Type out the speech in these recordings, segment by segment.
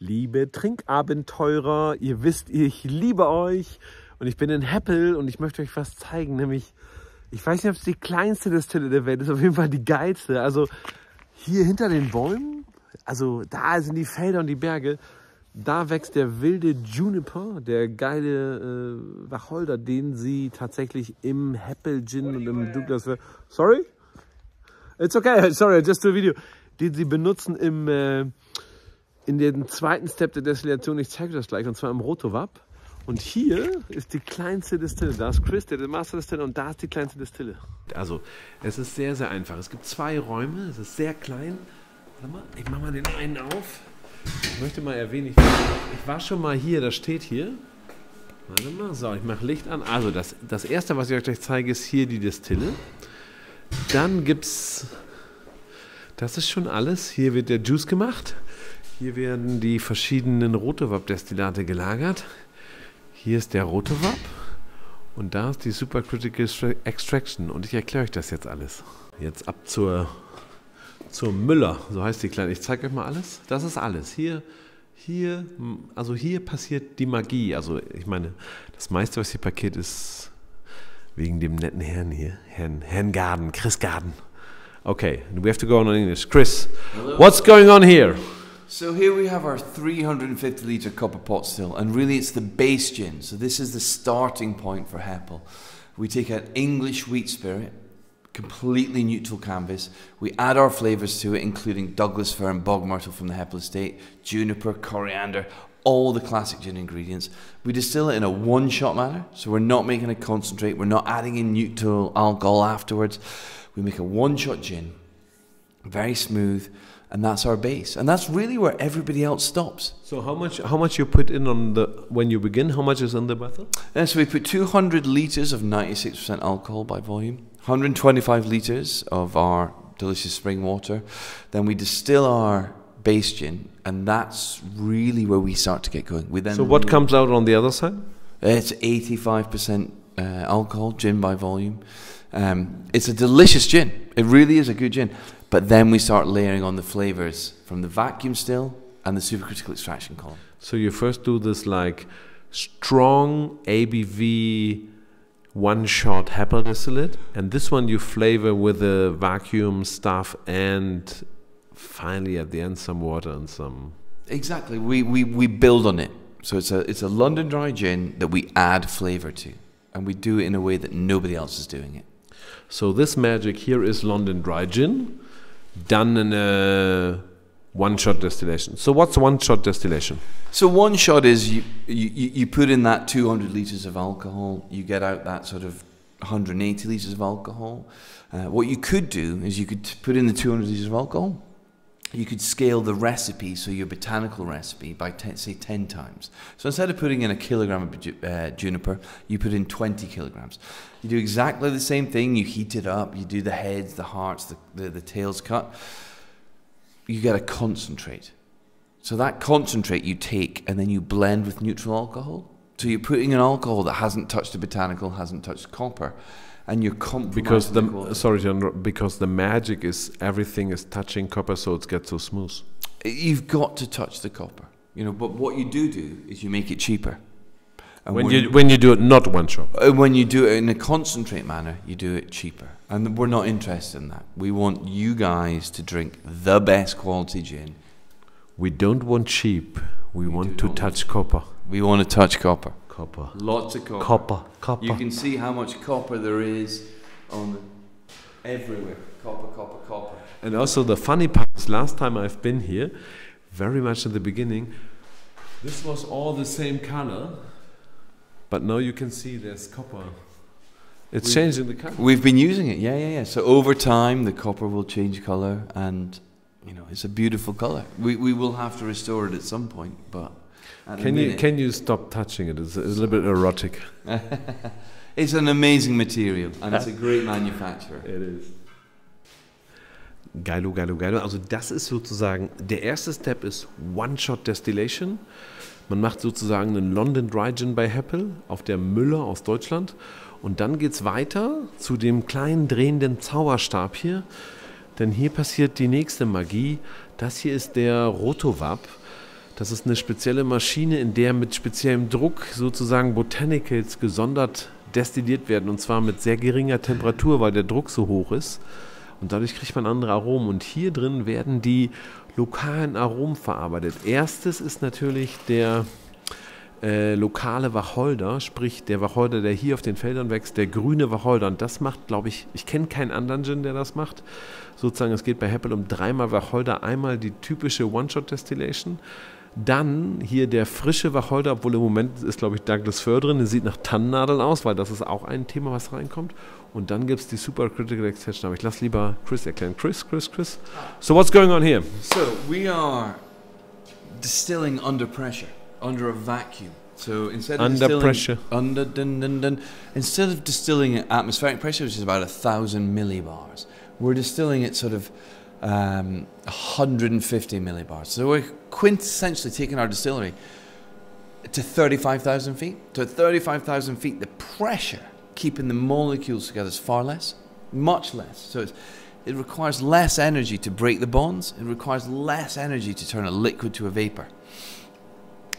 Liebe Trinkabenteurer, ihr wisst, ich liebe euch und ich bin in Hepple und ich möchte euch was zeigen, nämlich, ich weiß nicht, ob es die kleinste Destille der Welt ist, auf jeden Fall die geilste. Also hier hinter den Bäumen, also da sind die Felder und die Berge, da wächst der wilde Juniper, der geile Wacholder, den sie tatsächlich im Hepple Gin und im Douglas... Sorry? It's okay, sorry, just do a video. Den sie benutzen in den zweiten Step der Destillation. Ich zeige das gleich, und zwar im Rotovap. Und hier ist die kleinste Destille. Da ist Chris, der Master Distiller, und da ist die kleinste Destille. Also, es ist sehr, sehr einfach. Es gibt 2 Räume, es ist sehr klein. Warte mal, ich mache mal den einen auf. Ich möchte mal erwähnen, ich war schon mal hier, das steht hier. Warte mal, so, ich mache Licht an. Also, das erste, was ich euch gleich zeige, ist hier die Destille. Dann gibt's, das ist schon alles. Hier wird der Juice gemacht. Hier werden die verschiedenen Rotovap-Destillate gelagert. Hier ist der Rotovap und da ist die Supercritical Extraction. Und ich erkläre euch das jetzt alles. Jetzt ab zur Müller, so heißt die Kleine. Ich zeige euch mal alles. Das ist alles. Hier passiert die Magie. Also ich meine, das meiste, was hier passiert, ist wegen dem netten Herrn hier. Herrn Garden, Chris Garden. Okay, we have to go on in English. Chris, hello. What's going on here? So here we have our 350 litre copper pot still, and really it's the base gin. So this is the starting point for Hepple. We take an English wheat spirit, completely neutral canvas. We add our flavours to it, including Douglas fir and bog myrtle from the Hepple estate, juniper, coriander, all the classic gin ingredients. We distill it in a one-shot manner, so we're not making a concentrate, we're not adding in neutral alcohol afterwards. We make a one-shot gin, very smooth, and that's our base. And that's really where everybody else stops. So how much you put in on when you begin? How much is in the bottle? So we put 200 litres of 96% alcohol by volume, 125 litres of our delicious spring water. Then we distill our base gin, and that's really where we start to get going. So what comes out on the other side? It's 85% alcohol, gin by volume. It's a delicious gin. It really is a good gin. But then we start layering on the flavours from the vacuum still and the supercritical extraction column. So you first do this like strong ABV one-shot Hepple distillate, and this one you flavor with the vacuum stuff, and finally at the end some water and some... Exactly. We build on it. So it's a London dry gin that we add flavour to, and we do it in a way that nobody else is doing it. So this magic here is London dry gin, done in a one-shot distillation. So what's one-shot distillation? So one shot is you put in that 200 litres of alcohol, you get out that sort of 180 litres of alcohol. What you could do is you could put in the 200 litres of alcohol, you could scale the recipe, so your botanical recipe, by say 10 times. So instead of putting in a kilogram of juniper, you put in 20 kilograms. You do exactly the same thing, you heat it up, you do the heads, the hearts, the tails cut. You get a concentrate. So that concentrate you take and then you blend with neutral alcohol. So you're putting an alcohol that hasn't touched the botanical, hasn't touched copper. And you're compromising because the magic is everything is touching copper, so it gets so smooth. You've got to touch the copper, you know. But what you do is you make it cheaper. And when you do it not one shot. When you do it in a concentrate manner, you do it cheaper. And we're not interested in that. We want you guys to drink the best quality gin. We don't want cheap. We want to touch copper. We want to touch copper. Copper. Lots of copper. Copper. You can see how much copper there is on everywhere. Copper. And also the funny part is, last time I've been here, very much at the beginning, this was all the same color, but now you can see there's copper. It's changing the color. We've been using it, yeah. So over time, the copper will change color, and you know, it's a beautiful color. We will have to restore it at some point, but. Can you stop touching it? It's a little bit erotic. It's an amazing material and it's a great manufacturer. It is. Geilo. Also das ist sozusagen, der erste Step ist One-Shot Destillation. Man macht sozusagen einen London Dry Gin bei Hepple auf der Müller aus Deutschland. Und dann geht es weiter zu dem kleinen drehenden Zauberstab hier. Denn hier passiert die nächste Magie. Das hier ist der Rotovap. Das ist eine spezielle Maschine, in der mit speziellem Druck sozusagen Botanicals gesondert destilliert werden. Und zwar mit sehr geringer Temperatur, weil der Druck so hoch ist. Und dadurch kriegt man andere Aromen. Und hier drin werden die lokalen Aromen verarbeitet. Erstes ist natürlich der lokale Wacholder, sprich der Wacholder, der hier auf den Feldern wächst, der grüne Wacholder. Und das macht, glaube ich kenne keinen anderen Gin, der das macht. Sozusagen, es geht bei Hepple um 3-mal Wacholder, einmal die typische One-Shot-Destillation. Dann hier der frische Wacholder, obwohl im Moment ist, glaube ich, Douglas Fir drin. Der sieht nach Tannennadeln aus, weil das ist auch ein Thema, was reinkommt. Und dann gibt es die Supercritical Extension. Aber ich lasse lieber Chris erklären. Chris. So what's going on here? So we are distilling under pressure, under a vacuum. So instead of instead of distilling at atmospheric pressure, which is about 1,000 millibars, we're distilling at sort of 150 millibars. So we're quintessentially taking our distillery to 35,000 feet. So at 35,000 feet, the pressure keeping the molecules together is far less, much less. So it requires less energy to break the bonds. It requires less energy to turn a liquid to a vapor.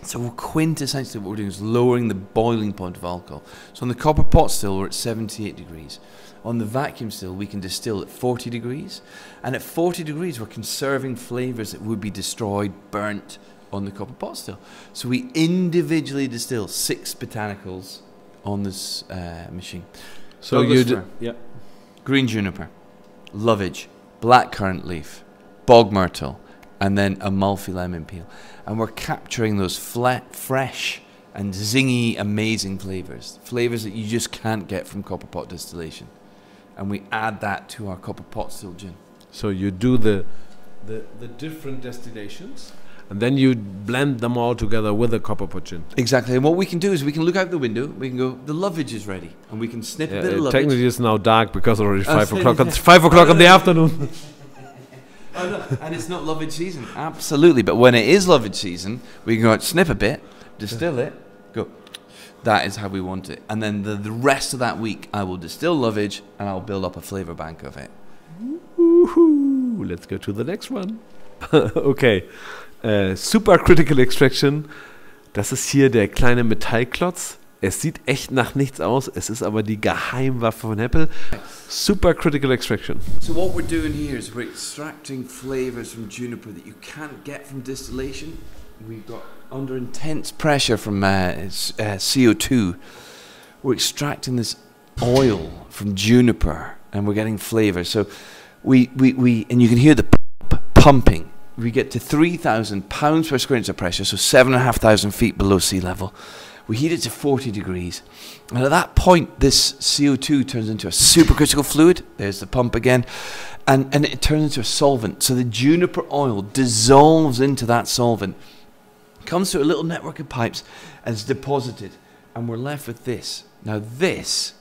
So quintessentially what we're doing is lowering the boiling point of alcohol. So on the copper pot still, we're at 78 degrees. On the vacuum still, we can distill at 40 degrees. And at 40 degrees, we're conserving flavors that would be destroyed, burnt on the copper pot still. So we individually distill 6 botanicals on this machine. So green juniper, lovage, blackcurrant leaf, bog myrtle, and then Amalfi lemon peel. And we're capturing those fresh and zingy, amazing flavors that you just can't get from copper pot distillation. And we add that to our copper pot still gin. So you do the different distillations, and then you blend them all together with a copper pot gin. Exactly. And what we can do is we can look out the window, we can go, the lovage is ready, and we can snip a bit of lovage. Technically it's now dark because already 5 o'clock. It's 5 o'clock in the afternoon. Oh, no. And it's not lovage season. Absolutely. But when it is lovage season, we can go out, snip a bit, distill it, go. That is how we want it. And then the rest of that week, I will distill lovage and I'll build up a flavor bank of it. Woohoo. Let's go to the next one. Okay. Supercritical Extraction. Das ist hier der kleine Metallklotz. Es sieht echt nach nichts aus. Es ist aber die Geheimwaffe von Hepple. Supercritical Extraction. So what we're doing here is we're extracting flavors from juniper that you can't get from distillation. We've got under intense pressure from CO2. We're extracting this oil from juniper and we're getting flavors. So we and you can hear the pumping. We get to 3,000 pounds per square inch of pressure, so 7,500 feet below sea level. We heat it to 40 degrees. And at that point, this CO2 turns into a supercritical fluid. There's the pump again. And it turns into a solvent. So the juniper oil dissolves into that solvent, comes through a little network of pipes, and is deposited. And we're left with this. Now this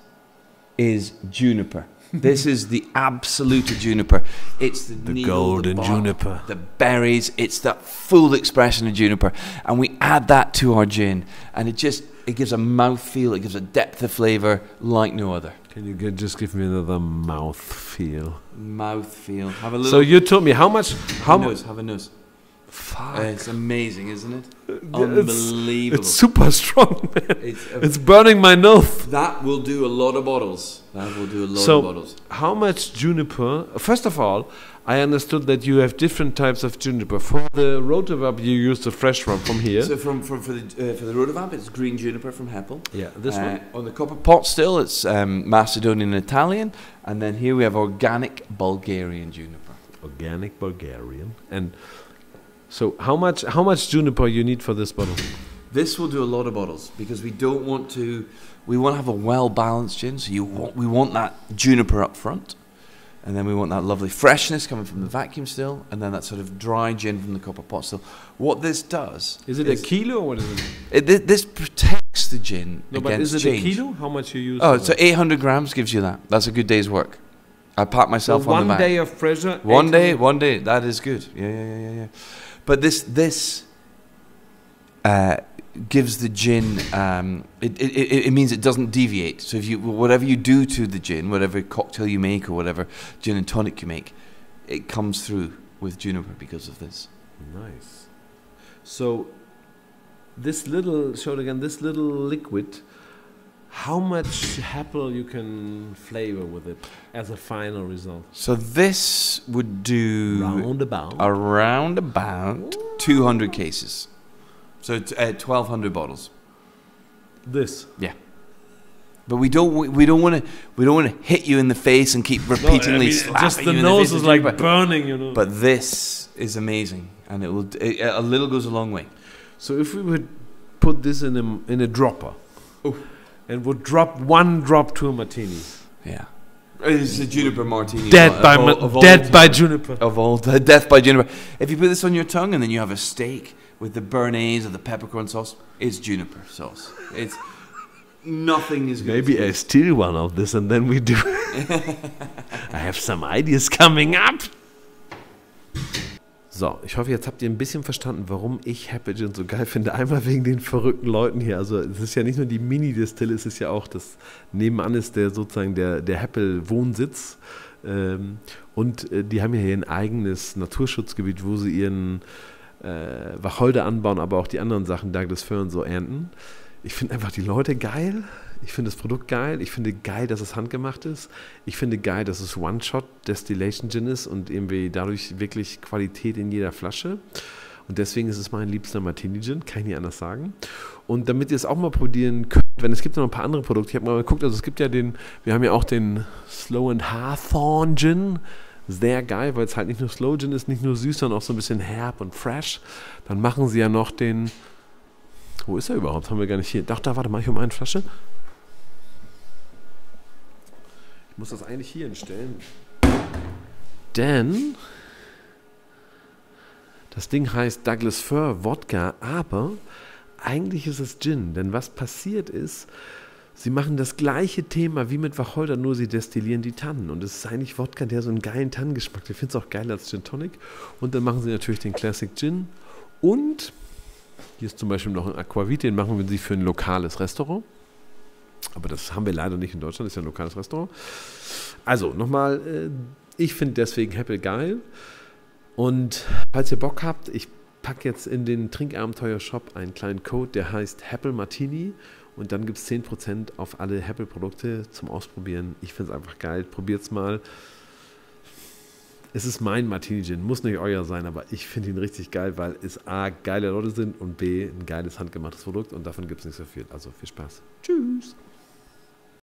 is juniper. This is the absolute juniper. It's the needle, golden the bark, juniper, the berries. It's that full expression of juniper, and we add that to our gin, and it gives a mouthfeel. It gives a depth of flavor like no other. Can you just give me another mouth feel? Mouthfeel. Have a little. So you told me how much? Have a nose. Fuck. It's amazing, isn't it? Unbelievable. It's super strong, man. It's burning my nose. That will do a lot of bottles. That will do a lot of bottles. How much juniper? First of all, I understood that you have different types of juniper. For the Rotovap, you use the fresh one from here. So for the Rotovap, it's green juniper from Hepple. Yeah, this one. On the copper pot still, it's Macedonian and Italian. And then here we have organic Bulgarian juniper. Organic Bulgarian. And so how much juniper you need for this bottle? This will do a lot of bottles because we want to have a well-balanced gin. So we want that juniper up front, and then we want that lovely freshness coming from the vacuum still, and then that sort of dry gin from the copper pot still. What this does is it a kilo or what is it? This protects the gin against but is it change. A kilo? How much you use? Oh, so 800 grams gives you that. That's a good day's work. I pat myself on the back. 1 day of pressure. One day. That is good. Yeah. But this gives the gin. It means it doesn't deviate. So if whatever you do to the gin, whatever cocktail you make or whatever gin and tonic you make, it comes through with juniper because of this. Nice. So this little, show it again, this little liquid, how much Hepple you can flavor with it as a final result? So this would do around 200 cases. So 1,200 bottles. This. Yeah. But we don't want to hit you in the face and keep repeatedly slapping just the you nose in the face is like burning, you know. But this is amazing, and a little goes a long way. So if we would put this in a dropper, and would drop one drop to a martini. Yeah. It's a juniper martini. Death by juniper. Death by juniper. If you put this on your tongue and then you have a steak with the béarnaise or the peppercorn sauce, it's juniper sauce. It's nothing is good. Maybe I steal one of this and then we do. I have some ideas coming up. So, ich hoffe, jetzt habt ihr ein bisschen verstanden, warum ich Hepple Gin so geil finde. Einmal wegen den verrückten Leuten hier. Also es ist ja nicht nur die Mini-Distille, es ist ja auch das, nebenan ist der sozusagen der Hepple-Wohnsitz. Und die haben ja hier ein eigenes Naturschutzgebiet, wo sie ihren Wacholder anbauen, aber auch die anderen Sachen, Douglas Fir und so ernten. Ich finde einfach die Leute geil. Ich finde das Produkt geil. Ich finde geil, dass es handgemacht ist. Ich finde geil, dass es One-Shot Destillation Gin ist und irgendwie dadurch wirklich Qualität in jeder Flasche. Und deswegen ist es mein liebster Martini Gin, kann ich nicht anders sagen. Und damit ihr es auch mal probieren könnt, wenn es gibt noch ein paar andere Produkte, ich habe mal geguckt, also es gibt ja wir haben ja auch den Slow and Hawthorne Gin. Sehr geil, weil es halt nicht nur Slow Gin ist, nicht nur süß, sondern auch so ein bisschen herb und fresh. Dann machen sie ja noch den, wo ist er überhaupt? Haben wir gar nicht hier. Doch, da, warte mal, ich um eine Flasche. Ich muss das eigentlich hier hinstellen. Denn das Ding heißt Douglas Fir Wodka, aber eigentlich ist es Gin. Denn was passiert ist, sie machen das gleiche Thema wie mit Wacholder, nur sie destillieren die Tannen. Und es ist eigentlich Wodka, der so einen geilen Tannengeschmack hat. Ich finde es auch geiler als Gin Tonic. Und dann machen sie natürlich den Classic Gin. Und hier ist zum Beispiel noch ein Aquavit, den machen wir sie für ein lokales Restaurant. Aber das haben wir leider nicht in Deutschland, das ist ja ein lokales Restaurant. Also, nochmal, ich finde deswegen Hepple geil. Und falls ihr Bock habt, ich packe jetzt in den Trinkabenteuer-Shop einen kleinen Code, der heißt Hepple Martini. Und dann gibt es 10% auf alle Hepple-Produkte zum Ausprobieren. Ich finde es einfach geil, probiert es mal. Es ist mein Martini Gin, muss nicht euer sein, aber ich finde ihn richtig geil, weil es A, geile Leute sind und B, ein geiles handgemachtes Produkt und davon gibt es nicht so viel. Also viel Spaß. Tschüss.